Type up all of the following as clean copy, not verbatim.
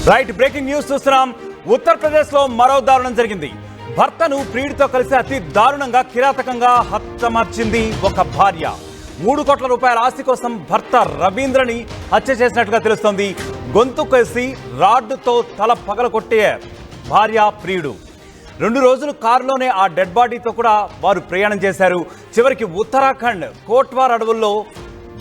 Right breaking news చూస్తున్నాం. ఉత్తరప్రదేశ్ లో మరో దారుణం జరిగింది. భర్తను ప్రియుడితో కలిసి అతి దారుణంగా కిరాతకంగా హతమార్చింది ఒక భార్య. 3 కోట్ల రూపాయల ఆస్తి కోసం భర్త రవీంద్రని హత్య చేసినట్లుగా తెలుస్తోంది. గొంతు కేసి రాడ్డుతో తల పగలగొట్టే భార్య ప్రియుడు. 2 రోజులు కారులోనే ఆ డెడ్ బాడీతో కూడా వారు ప్రయాణం చేశారు. చివరికి ఉత్తరాఖండ్ కోట్వార్ అడవుల్లో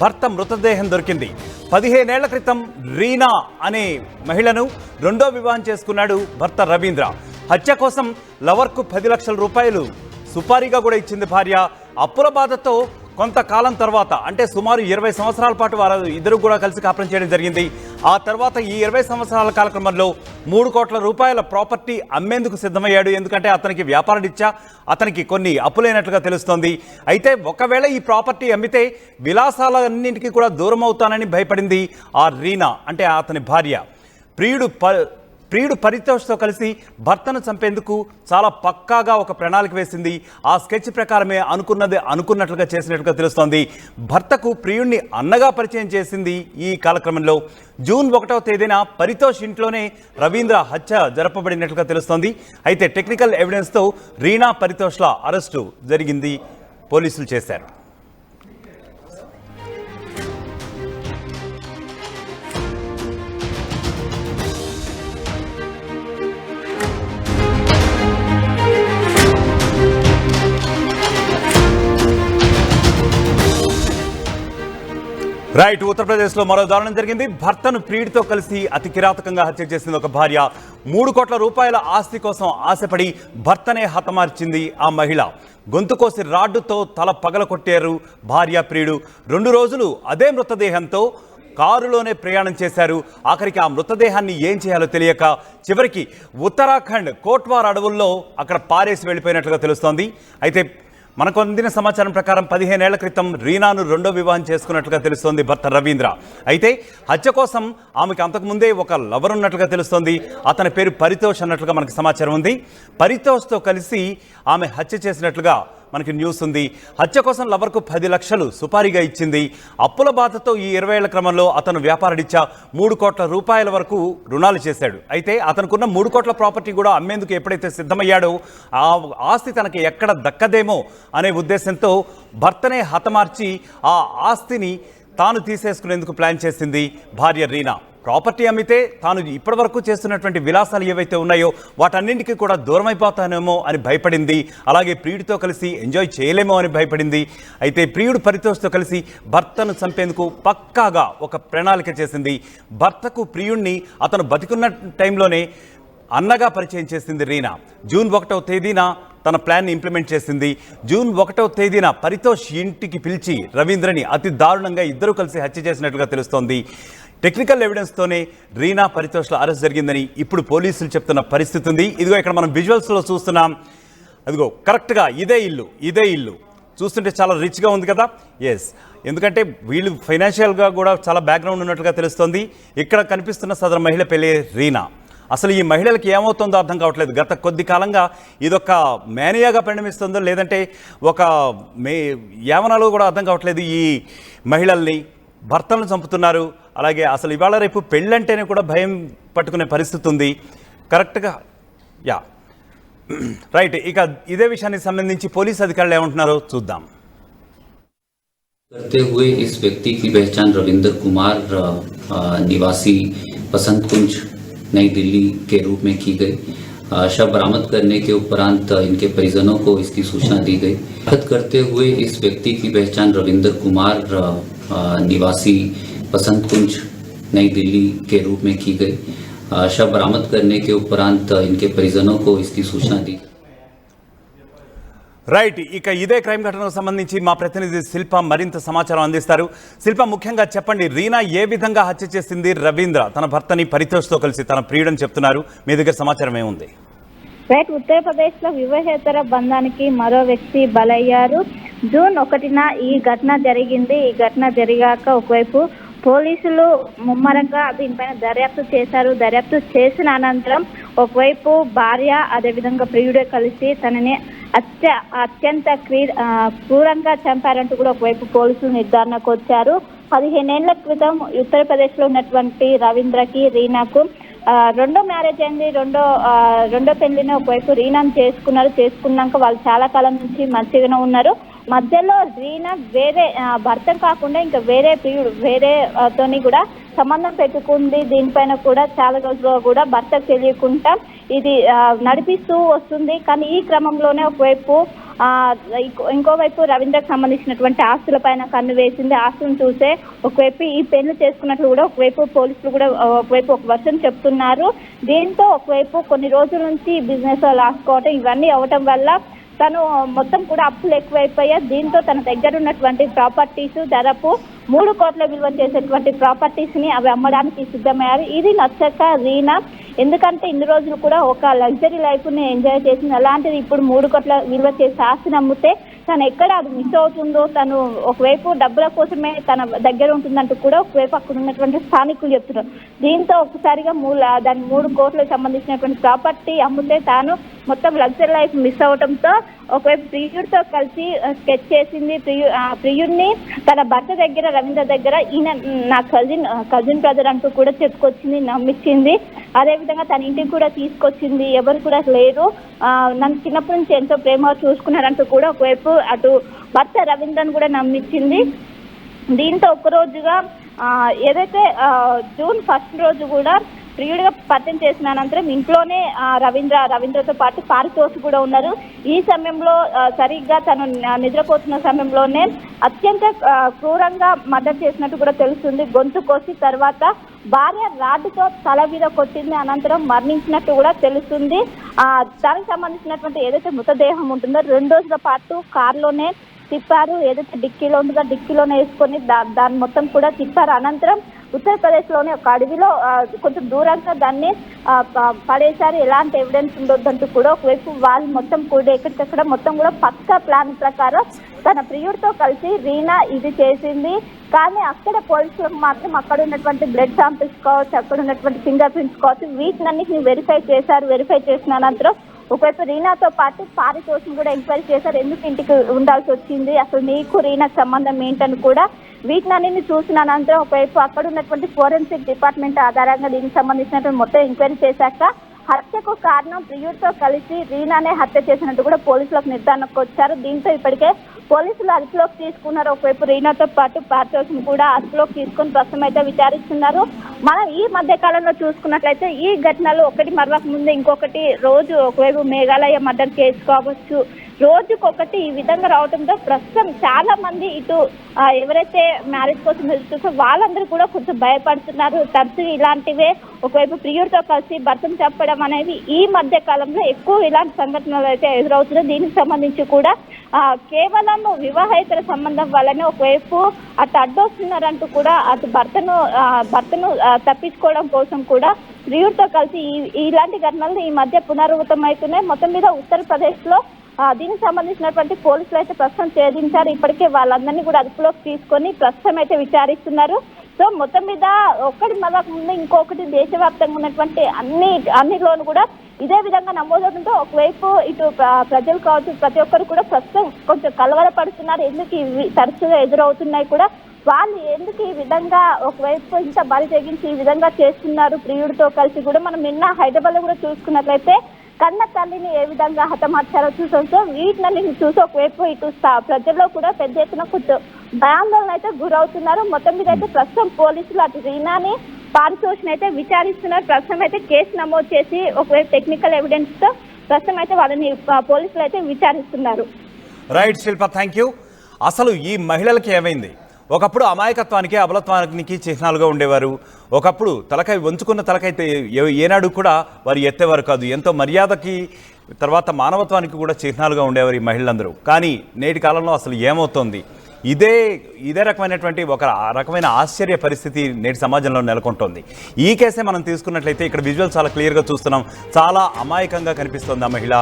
భర్త మృతదేహం దొరికింది. 15 ఏళ్ల క్రితం రీనా అనే మహిళను రెండో వివాహం చేసుకున్నాడు భర్త రవీంద్ర. హత్య కోసం లవర్కు 10 లక్షల రూపాయలు సుపారీగా కూడా ఇచ్చింది భార్య. అప్పుల బాధతో కొంతకాలం తర్వాత, అంటే సుమారు 20 సంవత్సరాల పాటు వారు ఇద్దరు కూడా కలిసి కాపురం చేయడం జరిగింది. ఆ తర్వాత ఈ 20 సంవత్సరాల కాలక్రమంలో 3 కోట్ల రూపాయల ప్రాపర్టీ అమ్మేందుకు సిద్ధమయ్యాడు. ఎందుకంటే అతనికి వ్యాపారరీత్యా అతనికి కొన్ని అప్పులైనట్లుగా తెలుస్తోంది. అయితే ఒకవేళ ఈ ప్రాపర్టీ అమ్మితే విలాసాలన్నింటికీ కూడా దూరం అవుతానని భయపడింది ఆ రీనా, అంటే అతని భార్య. ప్రియుడు పరితోష్తో కలిసి భర్తను చంపేందుకు చాలా పక్కాగా ఒక ప్రణాళిక వేసింది. ఆ స్కెచ్ ప్రకారమే అనుకున్నట్లుగా చేసినట్లుగా తెలుస్తోంది. భర్తకు ప్రియుడిని అన్నగా పరిచయం చేసింది. ఈ కాలక్రమంలో జూన్ 1వ తేదీన పరితోష్ ఇంట్లోనే రవీంద్ర హత్య జరపబడినట్లుగా తెలుస్తోంది. అయితే టెక్నికల్ ఎవిడెన్స్తో రీనా పరితోష్ల అరెస్టు జరిగింది, పోలీసులు చేశారు. రైట్, ఉత్తరప్రదేశ్లో మరో దారుణం జరిగింది. భర్తను ప్రియుడితో కలిసి అతి కిరాతకంగా హత్య చేసింది ఒక భార్య. 3 కోట్ల రూపాయల ఆస్తి కోసం ఆశపడి భర్తనే హతమార్చింది ఆ మహిళ. గొంతు కోసి రాడ్డుతో తల పగలకొట్టారు భార్య ప్రియుడు. 2 రోజులు అదే మృతదేహంతో కారులోనే ప్రయాణం చేశారు. ఆఖరికి ఆ మృతదేహాన్ని ఏం చేయాలో తెలియక చివరికి ఉత్తరాఖండ్ కోట్వార్ అడవుల్లో అక్కడ పారేసి వెళ్ళిపోయినట్లుగా తెలుస్తోంది. అయితే మనకు అందిన సమాచారం ప్రకారం 15 ఏళ్ల క్రితం రీనాను రెండో వివాహం చేసుకున్నట్లుగా తెలుస్తోంది భర్త రవీంద్ర. అయితే హత్య కోసం ఆమెకు అంతకుముందే ఒక లవర్ ఉన్నట్లుగా తెలుస్తోంది. అతని పేరు పరితోష్ అన్నట్లుగా మనకు సమాచారం ఉంది. పరితోష్తో కలిసి ఆమె హత్య చేసినట్లుగా మనకి న్యూస్ ఉంది. హత్య కోసం లవర్కు 10 లక్షలు సుపారీగా ఇచ్చింది. అప్పుల బాధతో ఈ 20 ఏళ్ల క్రమంలో అతను వ్యాపారరీత్యా 3 కోట్ల రూపాయల వరకు రుణాలు చేశాడు. అయితే అతనుకున్న 3 కోట్ల ప్రాపర్టీ కూడా అమ్మేందుకు ఎప్పుడైతే సిద్ధమయ్యాడో ఆ ఆస్తి తనకి ఎక్కడ దక్కదేమో అనే ఉద్దేశంతో భర్తనే హతమార్చి ఆ ఆస్తిని తాను తీసేసుకునేందుకు ప్లాన్ చేసింది భార్య రీనా. ప్రాపర్టీ అమ్మితే తాను ఇప్పటి వరకు చేస్తున్నటువంటి విలాసాలు ఏవైతే ఉన్నాయో వాటన్నింటికీ కూడా దూరం అయిపోతానేమో అని భయపడింది. అలాగే ప్రియుడితో కలిసి ఎంజాయ్ చేయలేమో అని భయపడింది. అయితే ప్రియుడు పరితోష్తో కలిసి భర్తను చంపేందుకు పక్కాగా ఒక ప్రణాళిక చేసింది. భర్తకు ప్రియుడిని అతను బతికున్న టైంలోనే అన్నగా పరిచయం చేసింది రీనా. జూన్ 1వ తేదీన తన ప్లాన్ని ఇంప్లిమెంట్ చేసింది. జూన్ 1వ తేదీన పరితోష్ ఇంటికి పిలిచి రవీంద్రని అతి దారుణంగా ఇద్దరు కలిసి హత్య చేసినట్లుగా తెలుస్తోంది. టెక్నికల్ ఎవిడెన్స్తోనే రీనా పరితోష్ల అరెస్ట్ జరిగిందని ఇప్పుడు పోలీసులు చెప్తున్న పరిస్థితి ఉంది. ఇదిగో ఇక్కడ మనం విజువల్స్లో చూస్తున్నాం. అదిగో కరెక్ట్గా ఇదే ఇల్లు చూస్తుంటే చాలా రిచ్గా ఉంది కదా. ఎస్, ఎందుకంటే వీళ్ళు ఫైనాన్షియల్గా కూడా చాలా బ్యాక్గ్రౌండ్ ఉన్నట్లుగా తెలుస్తోంది. ఇక్కడ కనిపిస్తున్న సదరు మహిళ పేరే రీనా. అసలు ఈ మహిళలకి ఏమవుతుందో అర్థం కావట్లేదు. గత కొద్ది కాలంగా ఇదొక మేనియాగా పరిణమిస్తుందో లేదంటే ఒక యావనాలో కూడా అర్థం కావట్లేదు. ఈ మహిళల్ని భర్తలను చంపుతున్నారు. అలాగే అసలు ఇవాళ రేపు పెళ్ళంటేనే కూడా భయం పట్టుకునే పరిస్థితి ఉంది. కరెక్ట్గా రైట్. ఇక ఇదే విషయానికి సంబంధించి పోలీస్ అధికారులు ఏమంటున్నారో చూద్దాం. करते हुए इस व्यक्ति की पहचान रविंद्र कुमार निवासी बसंत कुंज नई दिल्ली के रूप में की गई। शव बरामद करने के उपरांत इनके परिजनों को इसकी सूचना दी गई। करते हुए इस व्यक्ति की पहचान रविंद्र कुमार निवासी बसंत कुंज नई दिल्ली के रूप में की गई। शव बरामद करने के उपरांत इनके परिजनों को इसकी सूचना दी गई। రైట్, ఇక ఇదే క్రైమ్ ఘటనకు సంబంధించి మా ప్రతినిధి శిల్ప మరింత సమాచారం అందిస్తారు. శిల్ప, ముఖ్యంగా చెప్పండి, రీనా ఏ విధంగా హత్య చేసింది రవీంద్ర తన భర్తని పరితోష్తో కలిసి తన ప్రియుడని చెప్తున్నారు. మీ దగ్గర సమాచారం ఏముంది? రైట్, ఉత్తరప్రదేశ్ లో వివాహేతర బంధానికి మరో వ్యక్తి బలయ్యారు. జూన్ 1న ఈ ఘటన జరిగింది. ఈ ఘటన జరిగాక ఒకవైపు పోలీసులు ముమ్మరంగా దీనిపైన దర్యాప్తు చేశారు. దర్యాప్తు చేసిన అనంతరం ఒకవైపు భార్య అదేవిధంగా ప్రియుడే కలిసి తనని అత్యంత క్రూరంగా చంపారంటూ కూడా ఒకవైపు పోలీసులు నిర్ధారణకు వచ్చారు. 15 ఏళ్ల క్రితం ఉత్తరప్రదేశ్ లో ఉన్నటువంటి రవీంద్రకి రీనాకు రెండో మ్యారేజ్ అయింది, రెండో పెళ్లిని ఒకవైపు రీనాను చేసుకున్నాక వాళ్ళు చాలా కాలం నుంచి మంచిగానే ఉన్నారు. మధ్యలో రీనా వేరే భర్త కాకుండా ఇంకా వేరే తోని కూడా సంబంధం పెట్టుకుంది. దీనిపైన కూడా చాలా రోజులు కూడా భర్తకు తెలియకుండా ఇది నడిపిస్తూ వస్తుంది. కానీ ఈ క్రమంలోనే ఒకవైపు ఇంకోవైపు రవీంద్రకు సంబంధించినటువంటి ఆస్తుల పైన కన్ను వేసింది. ఆస్తులను చూసే ఒకవైపు ఈ పెళ్లి చేసుకున్నట్లు కూడా ఒకవైపు పోలీసులు కూడా ఒకవైపు ఒక వర్షన్ చెప్తున్నారు. దీంతో ఒకవైపు కొన్ని రోజుల నుంచి బిజినెస్ లాసుకోవటం ఇవన్నీ అవటం వల్ల తను మొత్తం కూడా అప్పులు ఎక్కువైపోయాయి. దీంతో తన దగ్గర ఉన్నటువంటి ప్రాపర్టీస్ దాదాపు 3 కోట్ల విలువ చేసేటువంటి ప్రాపర్టీస్ ని అవి అమ్మడానికి సిద్ధమయ్యారు. ఇది నచ్చక రీనా, ఎందుకంటే ఇన్ని రోజులు కూడా ఒక లగ్జరీ లైఫ్ ని ఎంజాయ్ చేసింది, అలాంటిది ఇప్పుడు 3 కోట్ల విలువ చేసే ఆస్తిని అమ్మితే తను ఎక్కడ అది మిస్ అవుతుందో, తను ఒకవైపు డబ్బుల కోసమే తన దగ్గర ఉంటుందంటూ కూడా ఒకవైపు అక్కడ ఉన్నటువంటి స్థానికులు చెప్తున్నారు. దీంతో ఒకసారిగా దాని 3 కోట్లకు సంబంధించినటువంటి ప్రాపర్టీ అమ్మితే తాను మొత్తం లగ్జరీ లైఫ్ మిస్ అవడంతో ఒకవైపు ప్రియుడితో కలిసి స్కెచ్ చేసింది. ప్రియుడిని తన భర్త దగ్గర రవీంద్ర దగ్గర ఈయన నా కజిన్ బ్రదర్ అంటూ కూడా చెప్పుకొచ్చింది, నమ్మించింది. అదేవిధంగా తన ఇంటికి కూడా తీసుకొచ్చింది. ఎవరు కూడా లేరు, నన్ను చిన్నప్పటి నుంచి ఎంతో ప్రేమగా చూసుకున్నారంటూ కూడా ఒకవైపు అటు భర్త రవీంద్రను కూడా నమ్మించింది. దీంతో ఒక్కరోజుగా ఏదైతే జూన్ 1 రోజు కూడా ప్రియుడిగా పరిచయం చేసిన అనంతరం ఇంట్లోనే రవీంద్రతో పాటు పారితోష్ కూడా ఉన్నారు. ఈ సమయంలో సరిగ్గా తను నిద్రపోతున్న సమయంలోనే అత్యంత క్రూరంగా మర్డర్ చేసినట్టు కూడా తెలుస్తుంది. గొంతు కోసి తర్వాత భార్య రాడ్డుతో తల మీద కొట్టింది, అనంతరం మరణించినట్టు కూడా తెలుస్తుంది. దానికి సంబంధించినటువంటి ఏదైతే మృతదేహం ఉంటుందో 2 రోజుల పాటు కారులోనే తిప్పారు. ఏదైతే డిక్కీలో ఉంటుందో డిక్కీలోనే వేసుకొని దాన్ని మొత్తం కూడా తిప్పారు. అనంతరం ఉత్తరప్రదేశ్లోని ఒక అడవిలో కొంచెం దూరంగా దాన్ని పడేశారు. ఎలాంటి ఎవిడెన్స్ ఉండొద్దంటూ కూడా ఒకవైపు వాళ్ళు మొత్తం కూడా ఎక్కడికక్కడ మొత్తం కూడా పక్కా ప్లాన్ ప్రకారం తన ప్రియుడితో కలిసి రీనా ఇది చేసింది. కానీ అక్కడ పోలీసులకు మాత్రం అక్కడ ఉన్నటువంటి బ్లడ్ శాంపిల్స్ కావచ్చు, అక్కడ ఉన్నటువంటి ఫింగర్ ప్రింట్స్ కావచ్చు, వీటినన్నిటిని వెరిఫై చేసిన అనంతరం ఒకవైపు రీనాతో పాటు పారితోషిని కూడా ఎంక్వైరీ చేశారు. ఎందుకు ఇంటికి ఉండాల్సి వచ్చింది, అసలు నీకు రీనాకు సంబంధం ఏంటని కూడా వీటినన్నింటిని చూసిన అనంతరం ఒకవైపు అక్కడ ఉన్నటువంటి ఫోరెన్సిక్ డిపార్ట్మెంట్ ఆధారంగా దీనికి సంబంధించినటువంటి మొత్తం ఎంక్వైరీ చేశాక హత్యకు కారణం ప్రియుడితో కలిసి రీనానే హత్య చేసినట్టు కూడా పోలీసులకు నిర్ధారణకు వచ్చారు. దీంతో ఇప్పటికే పోలీసులు అదుపులోకి తీసుకున్నారు. ఒకవైపు రీనాతో పాటు పారితోషిని కూడా అదుపులోకి తీసుకొని ప్రస్తుతం అయితే విచారిస్తున్నారు. మనం ఈ మధ్య కాలంలో చూసుకున్నట్లయితే ఈ ఘటనలు ఒకటి మరొక ముందు ఇంకొకటి రోజు ఒకవైపు మేఘాలయ మర్డర్ కేసు కావచ్చు, రోజుకొకటి ఈ విధంగా రావడంతో ప్రస్తుతం చాలా మంది ఇటు ఎవరైతే మ్యారేజ్ కోసం వెళ్తుందో వాళ్ళందరూ కూడా కొంచెం భయపడుతున్నారు. తరచుగా ఇలాంటివే ఒకవైపు ప్రియుడితో కలిసి భర్తను చెప్పడం అనేది ఈ మధ్య కాలంలో ఎక్కువ ఇలాంటి సంఘటనలు అయితే ఎదురవుతున్నాయి. దీనికి సంబంధించి కూడా కేవలం వివాహేతర సంబంధం వల్లనే ఒకవైపు అటు అడ్డొస్తున్నారంటూ కూడా అటు భర్తను తప్పించుకోవడం కోసం కూడా ప్రియుడితో కలిసి ఇలాంటి ఘటనలు ఈ మధ్య పునరావృతం అవుతున్నాయి. మొత్తం మీద ఉత్తరప్రదేశ్లో దీనికి సంబంధించినటువంటి పోలీసులు అయితే ప్రస్తుతం ఛేదించారు. ఇప్పటికే వాళ్ళందరినీ కూడా అదుపులోకి తీసుకొని ప్రస్తుతం అయితే విచారిస్తున్నారు. సో మొత్తం మీద ఒకటి మరొక ముందు ఇంకొకటి దేశవ్యాప్తంగా ఉన్నటువంటి అన్నిలోనూ కూడా ఇదే విధంగా నమోదవుతుందో ఒకవైపు ఇటు ప్రజలు కావచ్చు ప్రతి ఒక్కరు కూడా ప్రస్తుతం కొంచెం కలవరపడుతున్నారు. ఎందుకు ఇవి తరచుగా ఎదురవుతున్నాయి కూడా, వాళ్ళు ఎందుకు ఈ విధంగా ఒకవైపు ఇంత బలి తెగించి ఈ విధంగా చేస్తున్నారు ప్రియుడితో కలిసి కూడా. మనం నిన్న హైదరాబాద్ లో కూడా చూసుకున్నట్లయితే కన్న తల్లిని ఏ విధంగా హతమార్చారో చూసాం. సో వీటిని చూసి ఒకవైపు ఇటు ప్రజల్లో కూడా పెద్ద ఎత్తున కొంచెం భయాందోళన అయితే గురవుతున్నారు. మొత్తం మీద అయితే ప్రస్తుతం పోలీసులు అటు రీనాని పారితోషిని అయితే విచారిస్తున్నారు. ప్రస్తుతం అయితే కేసు నమోదు చేసి ఒకవైపు టెక్నికల్ ఎవిడెన్స్ తో ప్రస్తుతం అయితే వాళ్ళని పోలీసులు అయితే విచారిస్తున్నారు. Right Shilpa, thank you. అసలు ఈ మహిళలకి ఏమైంది? ఒకప్పుడు అమాయకత్వానికి అబలత్వానికి చిహ్నాలుగా ఉండేవారు. ఒకప్పుడు తలకాయ వంచుకున్న తలకాయ ఏనాడు కూడా వారు ఎత్తేవారు కాదు. ఎంతో మర్యాదకి తర్వాత మానవత్వానికి కూడా చిహ్నాలుగా ఉండేవారు ఈ మహిళలందరూ. కానీ నేటి కాలంలో అసలు ఏమవుతోంది? ఇదే రకమైనటువంటి ఒక రకమైన ఆశ్చర్య పరిస్థితి నేటి సమాజంలో నెలకొంటోంది. ఈ కేసే మనం తీసుకున్నట్లయితే ఇక్కడ విజువల్ చాలా క్లియర్గా చూస్తున్నాం. చాలా అమాయకంగా కనిపిస్తోంది. ఆ మహిళ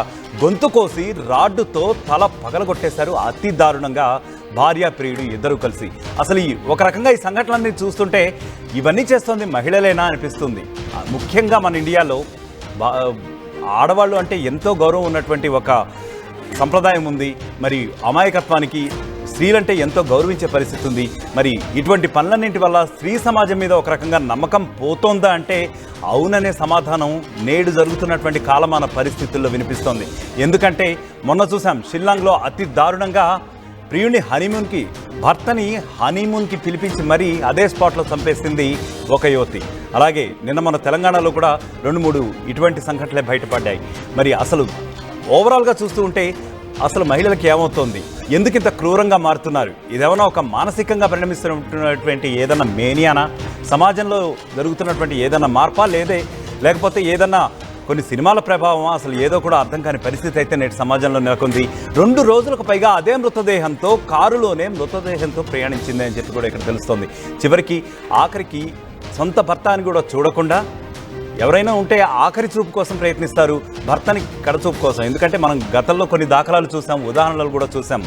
గొంతు కోసి రాడ్డుతో తల పగలగొట్టేశారు అతి దారుణంగా భార్య ప్రియుడు ఇద్దరు కలిసి. అసలు ఒక రకంగా ఈ సంఘటనలన్నీ చూస్తుంటే ఇవన్నీ చేస్తోంది మహిళలేనా అనిపిస్తుంది. ముఖ్యంగా మన ఇండియాలో ఆడవాళ్ళు అంటే ఎంతో గౌరవం ఉన్నటువంటి ఒక సంప్రదాయం ఉంది. మరి అమాయకత్వానికి స్త్రీలంటే ఎంతో గౌరవించే పరిస్థితి ఉంది. మరి ఇటువంటి పనులన్నింటి వల్ల స్త్రీ సమాజం మీద ఒక రకంగా నమ్మకం పోతోందా అంటే అవుననే సమాధానం నేడు జరుగుతున్నటువంటి కాలమాన పరిస్థితుల్లో వినిపిస్తోంది. ఎందుకంటే మొన్న చూసాం షిల్లాంగ్లో అతి దారుణంగా ప్రియుని భర్తని హనీమూన్కి పిలిపించి మరీ అదే స్పాట్లో చంపేసింది ఒక యువతి. అలాగే నిన్న మన తెలంగాణలో కూడా 2-3 ఇటువంటి సంఘటనలే బయటపడ్డాయి. మరి అసలు ఓవరాల్గా చూస్తూ ఉంటే అసలు మహిళలకు ఏమవుతోంది, ఎందుకు ఇంత క్రూరంగా మారుతున్నారు? ఇదేమన్నా ఒక మానసికంగా పరిణమిస్తున్నటువంటి ఏదన్నా మేనియానా, సమాజంలో జరుగుతున్నటువంటి ఏదన్నా మార్పా, లేకపోతే ఏదన్నా కొన్ని సినిమాల ప్రభావమా? అసలు ఏదో కూడా అర్థం కాని పరిస్థితి అయితే నేటి సమాజంలో నెలకొంది. 2 రోజులకు పైగా అదే కారులోనే మృతదేహంతో ప్రయాణించింది అని చెప్పి కూడా ఇక్కడ తెలుస్తోంది. ఆఖరికి సొంత భర్త అని కూడా చూడకుండా ఎవరైనా ఉంటే ఆఖరి చూపు కోసం ప్రయత్నిస్తారు, భర్తని కడచూపు కోసం. ఎందుకంటే మనం గతంలో కొన్ని దాఖలాలు చూసాం, ఉదాహరణలు కూడా చూసాం.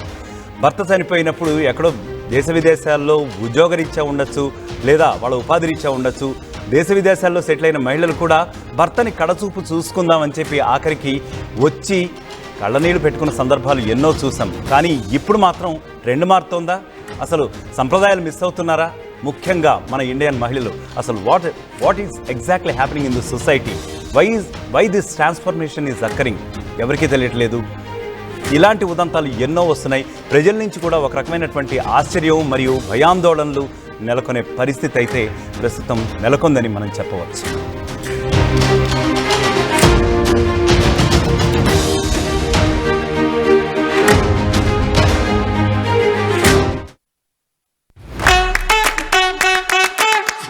భర్త చనిపోయినప్పుడు ఎక్కడో దేశ విదేశాల్లో ఉద్యోగరీత్యా ఉండొచ్చు, లేదా వాళ్ళ ఉపాధి రీత్యా ఉండొచ్చు, దేశ విదేశాల్లో సెటిల్ అయిన మహిళలు కూడా భర్తని కడచూపు చూసుకుందామని చెప్పి ఆఖరికి వచ్చి కళ్ళనీళ్ళు పెట్టుకున్న సందర్భాలు ఎన్నో చూసాం. కానీ ఇప్పుడు మాత్రం ట్రెండ్ మారుతోందా? అసలు సంప్రదాయాలు మిస్ అవుతున్నారా? ముఖ్యంగా మన ఇండియన్ మహిళలు అసలు what is exactly happening in the society? Why this transformation is occurring? ఎవరికీ తెలియట్లేదు. ఇలాంటి ఉదంతాలు ఎన్నో వస్తున్నాయి. ప్రజల నుంచి కూడా ఒక రకమైనటువంటి ఆశ్చర్యం మరియు భయాందోళనలు నెలకొనే పరిస్థితి అయితే ప్రస్తుతం నెలకొందని మనం చెప్పవచ్చు.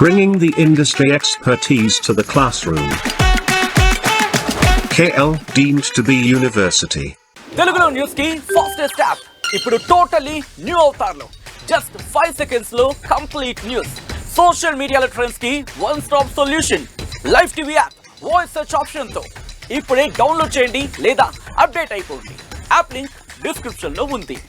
Bringing the industry expertise to the classroom. KL deemed to be university. తెలుగులో న్యూస్ కి ఫాస్టెస్ట్ యాప్ ఇప్పుడు టోటలీ న్యూ అవతార్లో జస్ట్ 5 సెకండ్స్ లో కంప్లీట్ న్యూస్. సోషల్ మీడియాలో ట్రెండ్స్ కి one stop solution. Live TV app voice search option తో ఇప్పుడే download చేయండి లేదా అప్డేట్ అయిపోండి. యాప్ లింక్ డిస్క్రిప్షన్ లో ఉంది.